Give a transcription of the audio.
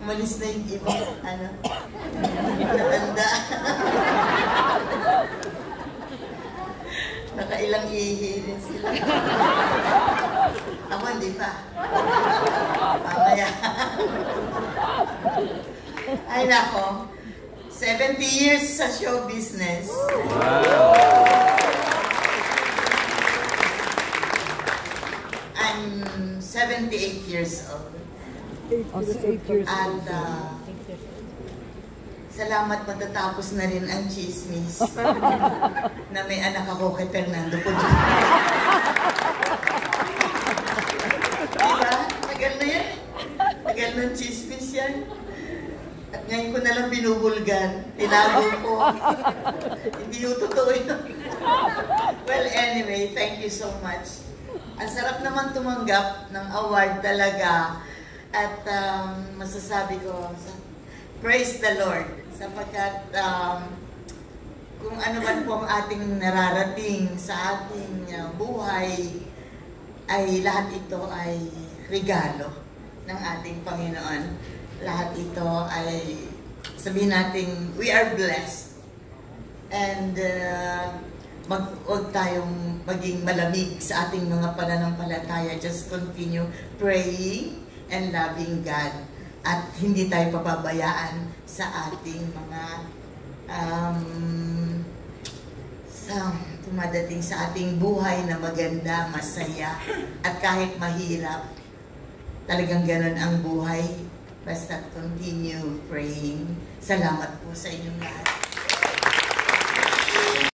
umalis na yung iba, ano, natanda. Nakailang ihi rin sila. Ako hindi pa. Mamaya. Ay nako, 70 years sa show business. I'm 78 years old. At salamat matatapos na rin ang chismis na may anak ako kay Fernando Podio. Diba? Tagal na yan. Tagal ng chismis yan. At ngayon ko na lang binubulgan. Tinago ko. Hindi yung totoo yun. Well, anyway, thank you so much. Ang sarap naman tumanggap ng award talaga. At masasabi ko, praise the Lord. Sapagkat kung ano man po ang ating nararating sa ating buhay, ay lahat ito ay regalo ng ating Panginoon. Lahat ito ay sabihin natin, we are blessed. And huwag tayong maging malamig sa ating mga pananampalataya. Just continue praying and loving God. At hindi tayo papabayaan sa ating mga dumadating sa ating buhay na maganda, masaya, at kahit mahirap, talagang ganun ang buhay. Basta continue praying. Salamat po sa inyong lahat.